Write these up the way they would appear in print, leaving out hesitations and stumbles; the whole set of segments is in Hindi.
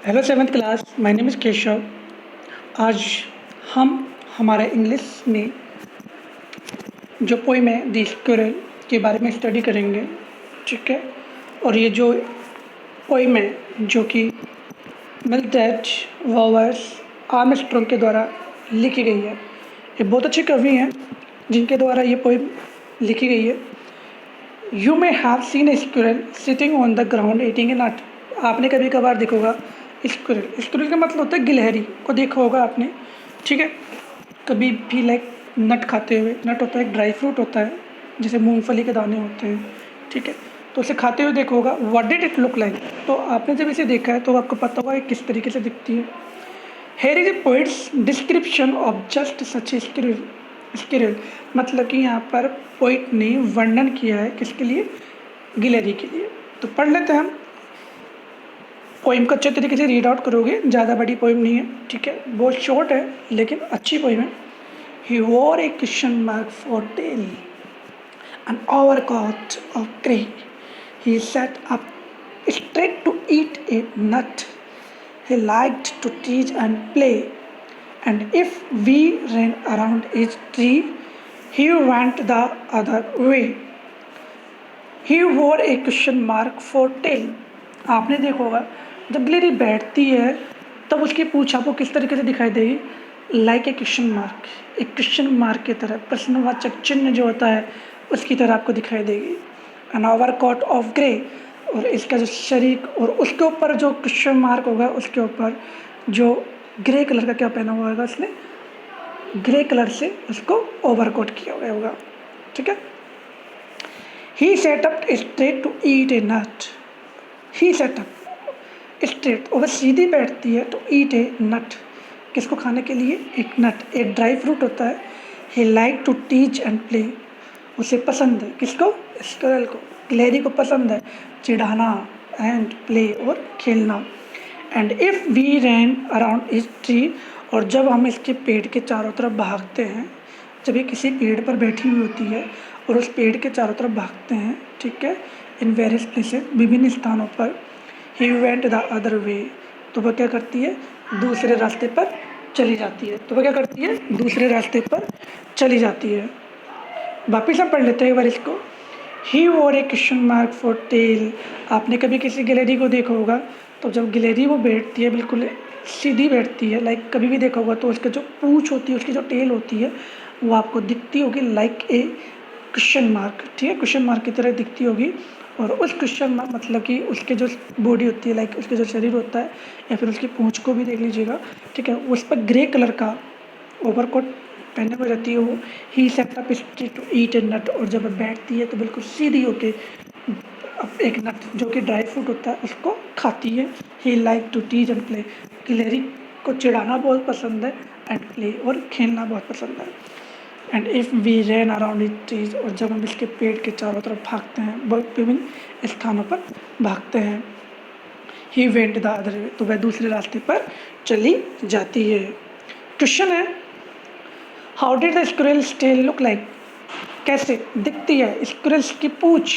Hello seventh class, my name is Keshav. आज हम हमारे इंग्लिश में जो पोइम है द स्क्विरल के बारे में स्टडी करेंगे, ठीक है। और ये जो पोइम है जो कि मिल्टेड वॉवर्स आर्मस्ट्रॉन्ग के द्वारा लिखी गई है। ये बहुत अच्छे कवि हैं जिनके द्वारा ये पोइम लिखी गई है। You may have seen a squirrel sitting on the ground eating a nut. आपने कभी कभार देखा होगा स्क्विरल। स्क्विरल का मतलब होता है गिलहरी को देखा होगा आपने, ठीक है। कभी भी लाइक नट खाते हुए, नट होता है एक ड्राई फ्रूट होता है जैसे मूंगफली के दाने होते हैं, ठीक है। तो उसे खाते हुए देखा होगा। What did it look like? तो आपने जब इसे देखा है तो आपको पता होगा किस तरीके से दिखती है। Here is a poets description of just such A squirrel. मतलब कि यहाँ पर पोइट ने वर्णन किया है किसके लिए? गिलहरी के लिए। तो पढ़ लेते हैं हम। पोइम को अच्छे तरीके से रीड आउट करोगे, ज़्यादा बड़ी पोइम नहीं है, ठीक है। बहुत शॉर्ट है लेकिन अच्छी पोइम है। He wore a question mark for tail an overcoat of grey. He sat up straight to eat a nut. He liked to teach and play, and if we ran around his tree, he went the other way. He wore a question mark for tail. आपने देखा होगा जब गिलहरी बैठती है तब उसकी पूंछ आपको किस तरीके से दिखाई देगी? लाइक ए क्वेश्चन मार्क, एक क्वेश्चन मार्क की तरह, प्रश्नवाचक चिन्ह जो होता है उसकी तरह आपको दिखाई देगी। एन ओवरकोट ऑफ ग्रे, और इसका जो शरीर और उसके ऊपर जो क्वेश्चन मार्क होगा उसके ऊपर जो ग्रे कलर का क्या पहना हुआ होगा, उसने ग्रे कलर से उसको ओवरकोट किया हुआ होगा, ठीक है। He sat up straight to eat a nut. He sat up straight, और वह सीधी बैठती है तो ईट ए नट, किसको खाने के लिए? एक नट, एक ड्राई फ्रूट होता है। He like to teach and play, उसे पसंद है, किसको? स्क्विरल को, गिलहरी को पसंद है चिढ़ाना एंड प्ले, और खेलना। And if we ran around इस ट्री, और जब हम इसके पेड़ के चारों तरफ भागते हैं, जब ये किसी पेड़ पर बैठी हुई होती है और उस पेड़ के चारों तरफ भागते हैं, ठीक है, इन वेरियस प्लेसेस, विभिन्न स्थानों पर। ही वेंट द अदर वे, तो वह क्या करती है? दूसरे रास्ते पर चली जाती है। तो वह क्या करती है? दूसरे रास्ते पर चली जाती है। वापिस हम पढ़ लेते हैं एक बार इसको। He wore a question mark for tail. आपने कभी किसी गिलहरी को देखा होगा, तो जब गिलहरी वो बैठती है बिल्कुल सीधी बैठती है, लाइक कभी भी देखा होगा, तो उसका जो पूँछ होती है, उसकी जो टेल होती है वो आपको दिखती होगी लाइक ए क्वेश्चन मार्क, ठीक है, क्वेश्चन मार्क की तरह दिखती होगी। और उस क्वेश्चन मार्क मतलब कि उसके जो बॉडी होती है, लाइक उसके जो शरीर होता है या फिर उसकी पूँछ को भी देख लीजिएगा, ठीक है, उस पर ग्रे कलर का ओवरकोट पहने हुए रहती है वो। He sat up straight to eat a nut, और जब बैठती है तो बिल्कुल सीधी होके एक नट जो कि ड्राई फ्रूट होता है उसको खाती है। He like to teach and play, गिलहरी को चिढ़ाना बहुत पसंद है एंड प्ले, और खेलना बहुत पसंद है। And if we ran around it trees, और जब हम इसके पेड़ के चारों तरफ भागते हैं, विभिन्न स्थानों पर भागते हैं। ही वेंट द अदर वे, तो वह दूसरे रास्ते पर चली जाती है। क्वेश्चन है, how did the squirrel's tail look like? कैसे दिखती है स्क्विरल्स की पूँछ?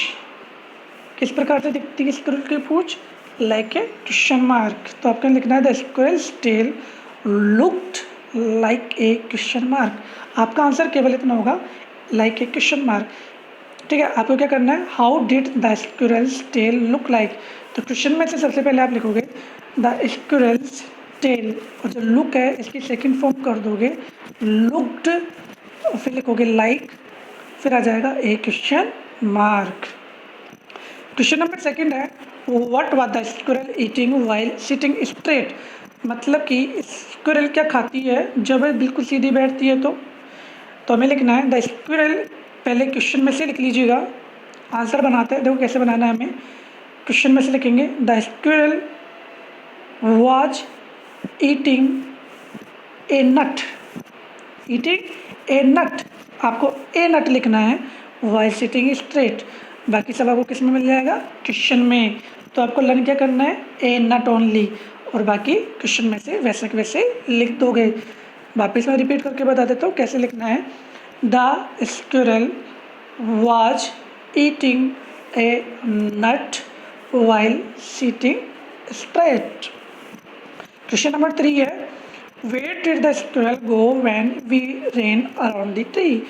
किस प्रकार से दिखती है स्क्विरल की पूँछ? Like a question mark. तो आपको लिखना है the squirrel's tail looked like a question mark. आपका आंसर केवल इतना होगा, लाइक ए क्वेश्चन मार्क, ठीक है। आपको क्या करना है? How did the squirrel's tail look like. तो क्वेश्चन में से सबसे पहले आप लिखोगे द स्क्विरल्स टेल, और जो लुक है इसकी सेकंड फॉर्म कर दोगे लुक्ड, और फिर लिखोगे लाइक, फिर आ जाएगा a question mark. Question number second है, what was the squirrel eating while sitting straight? मतलब कि स्क्विरल क्या खाती है जब वह बिल्कुल सीधी बैठती है? तो हमें लिखना है द स्क्विरल, पहले क्वेश्चन में से लिख लीजिएगा, आंसर बनाते हैं, देखो कैसे बनाना है हमें। क्वेश्चन में से लिखेंगे the squirrel was eating a nut, eating a nut, आपको ए नट लिखना है वाइल सिटिंग स्ट्रेट। बाकी सब आपको किस में मिल जाएगा? क्वेश्चन में। तो आपको लर्न क्या करना है? ए नट ओनली, और बाकी क्वेश्चन में से वैसे के वैसे लिख दोगे। वापस मैं रिपीट करके बता देता हूँ कैसे लिखना है। The squirrel was eating a nut while sitting straight. Question number 3 है, where did the squirrel go when we ran around the tree.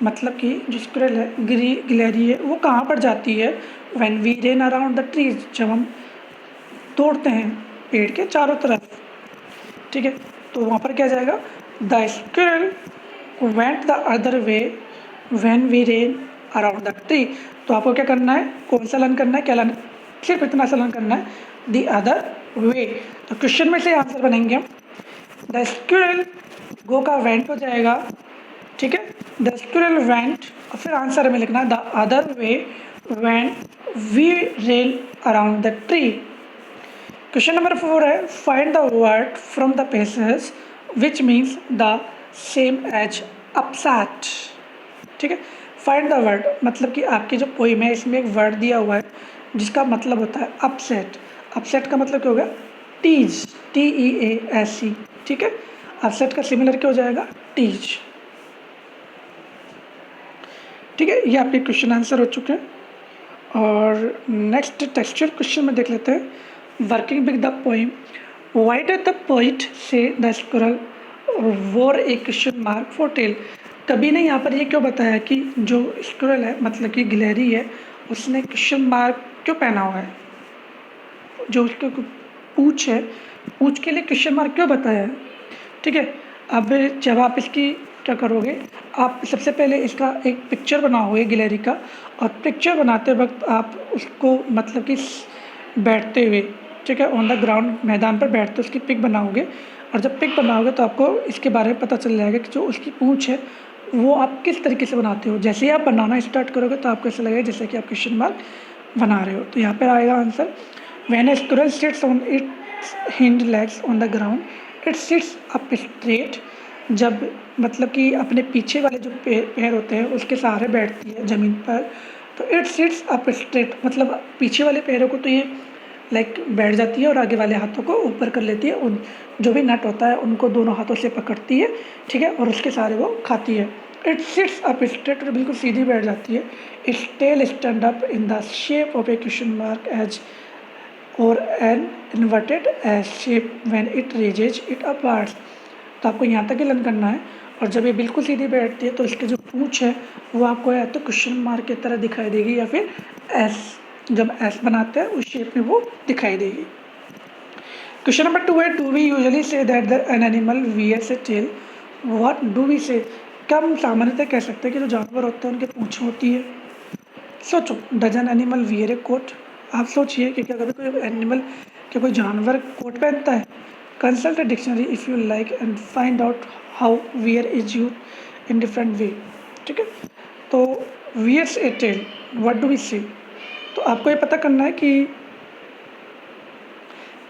मतलब कि जो स्क्विरल है, गिलहरी है, वो कहाँ पर जाती है, when we ran around the trees, जब हम तोड़ते हैं पेड़ के चारों तरफ। ठीक है, तो वहाँ पर क्या जाएगा, the squirrel went the other way when we ran around the tree. तो आपको क्या करना है, कौन सा लर्न करना है, क्या लर्न, सिर्फ इतना सा लर्न करना है, द अदर वे। तो क्वेश्चन में से आंसर बनेंगे हम, द स्क्विरल गो का वेंट हो जाएगा। ठीक है, द स्क्विरल वेंट, और फिर आंसर में लिखना the other way when we ran around the tree. Question number 4 है, find the word from the passage which means the same as upset. ठीक है, फाइंड द वर्ड, मतलब कि आपकी जो पोइम है इसमें एक वर्ड दिया हुआ है जिसका मतलब होता है अपसेट। अपसेट का मतलब क्या होगा, टीज, TEASE। ठीक है, अपसेट का सिमिलर क्या हो जाएगा, टीज। ठीक है, ये आपके क्वेश्चन आंसर हो चुके हैं। और नेक्स्ट टेक्सचुअल क्वेश्चन में देख लेते हैं, working with the poem, why did the poet से द स्क्विरल वोर ए क्वेश्चन मार्क फॉर टेल। कभी ने यहाँ पर ये क्यों बताया कि जो स्क्विरल है, मतलब कि गिलहरी है, उसने क्वेश्चन मार्क क्यों पहना हुआ है, जो उसके पूछ है, पूछ के लिए क्वेश्चन मार्क क्यों बताया है। ठीक है, अब जब आप इसकी क्या करोगे, आप सबसे पहले इसका एक पिक्चर बनाओगे गिलहरी का, और पिक्चर बनाते वक्त आप उसको मतलब कि बैठते हुए, ठीक है, ऑन द ग्राउंड, मैदान पर बैठते उसकी पिक बनाओगे। और जब पिक बनाओगे तो आपको इसके बारे में पता चल जाएगा कि जो उसकी पूँछ है वो आप किस तरीके से बनाते हो। जैसे ही आप बनाना स्टार्ट करोगे तो आपको ऐसा लगेगा जैसे कि आप क्वेश्चन मार्क बना रहे हो। तो यहाँ पर आएगा answer, when A squirrel sits on it's hind legs on the ground it sits up straight. जब मतलब कि अपने पीछे वाले जो पैर होते हैं उसके सहारे बैठती है ज़मीन पर, तो इट सिट्स अप स्ट्रेट, मतलब पीछे वाले पैरों को तो ये लाइक बैठ जाती है और आगे वाले हाथों को ऊपर कर लेती है, उन जो भी नट होता है उनको दोनों हाथों से पकड़ती है। ठीक है, और उसके सहारे वो खाती है। इट सिट्स अप स्ट्रेट, और बिल्कुल सीधी बैठ जाती है। Its tail stand up in the shape of a question mark S और an inverted S shape when it raises it upwards. तो आपको यहाँ तक ही लर्न करना है। और जब ये बिल्कुल सीधी बैठती है तो इसके जो पूँछ है वो आपको या तो क्वेश्चन मार्क की तरह दिखाई देगी, या फिर एस, जब एस बनाते हैं उस शेप में वो दिखाई देगी। क्वेश्चन नंबर 2 है, do we usually say that an animal wears a tail. What do we say, क्या हम सामान्यतः कह सकते हैं कि जो जानवर होते हैं उनके पूँछ होती है। सोचो, dozen animal wear a coat. आप सोचिए कि क्या कभी कोई एनिमल, क्या कोई जानवर कोट पहनता है। Consult dictionary if you like and find out how wear is use in different way. ठीक है, तो wears a tail, what do we say. तो आपको ये पता करना है कि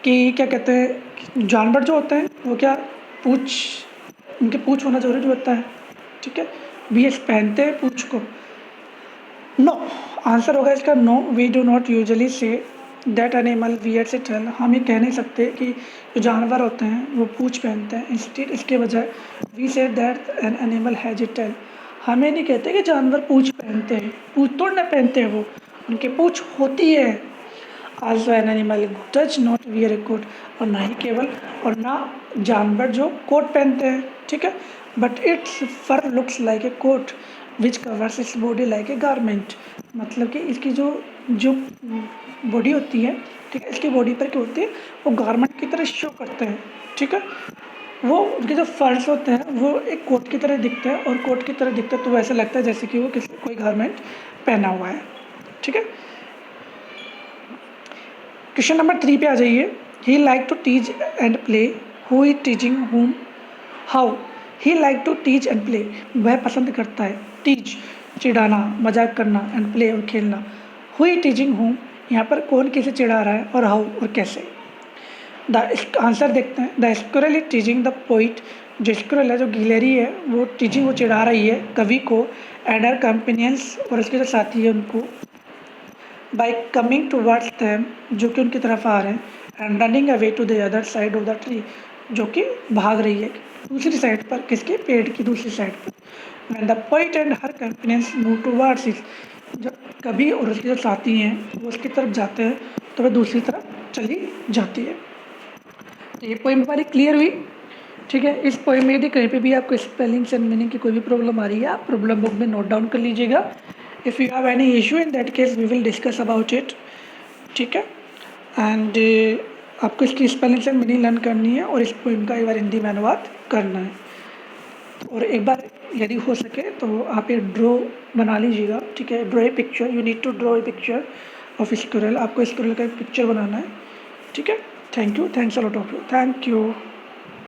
क्या कहते हैं, जानवर जो होते हैं वो क्या पूँछ, उनके पूँछ होना ज़रूरी होता है। ठीक है, वियर्स पहनते हैं पूँछ को। नो, आंसर होगा इसका no, we do not usually say that animal wears a tail. हम ये कह नहीं सकते कि जो जानवर होते हैं वो पूँछ पहनते हैं। इंस्टेड, इसके बजाय we say that an animal has a tail. हमें नहीं कहते कि जानवर पूँछ पहनते हैं, पूँछ तो ना पहनते हैं वो, उनके पूँछ होती है। Also an animal does not wear a coat, और ना ही केवल, और ना जानवर जो कोट पहनते हैं। ठीक है, but its fur looks like a coat which covers its body like a garment. मतलब कि इसकी जो जो बॉडी होती है, ठीक है, इसकी बॉडी पर क्या होती है, वो गारमेंट की तरह शो करते हैं। ठीक है, वो उनके जो फर्स होते हैं वो एक कोट की तरह दिखते हैं, और कोट की तरह दिखते हैं तो वैसे लगता है जैसे कि वो किसी कोई गारमेंट पहना हुआ है। ठीक है, क्वेश्चन नंबर 3 पे आ जाइए। He like to teach and play, who is teaching whom, how. He like to teach and play, वह पसंद करता है, टीच चिढ़ाना, मजाक करना, एंड प्ले और खेलना। हु इज टीचिंग हुम, यहाँ पर कौन किसे चिढ़ा रहा है, और हाउ और कैसे। द आंसर देखते हैं, the squirrel is teaching the poet. जो स्क्विरल है, जो गिलहरी है, वो टीचिंग, वो चिढ़ा रही है कवि को, एंड हर कंपेनियंस, और उसके जो साथी है उनको, बाई कमिंग टूवर्ड्स दैम, जो कि उनकी तरफ आ रहे हैं, and running away to the other side of the tree, जो कि भाग रही है दूसरी साइड पर, किसके, पेड़ की दूसरी साइड पर। When the poet and her companions move towards it, जब कवि और उसके जो साथी हैं वो उसकी तरफ जाते हैं तो वह दूसरी तरफ चली जाती है। तो ये पोएम हमारी क्लियर हुई, ठीक है। इस पोएम में यदि कहीं पे भी आपको स्पेलिंग्स एंड मीनिंग की कोई भी प्रॉब्लम आ रही है, आप प्रॉब्लम बुक में नोट डाउन कर लीजिएगा। If you have any issue in that case we will discuss about it, ठीक है। एंड आपको इसकी स्पेलिंग्स एंड मीनिंग लर्न करनी है और इस पोएम का एक बार हिंदी में अनुवाद करना है। और एक बार यदि हो सके तो आप एक ड्रॉ बना लीजिएगा, ठीक है। Draw a picture, you need to draw a picture of squirrel. आपको स्क्विरल का एक पिक्चर बनाना है, ठीक है। Thank you, thanks a lot of you, thank you.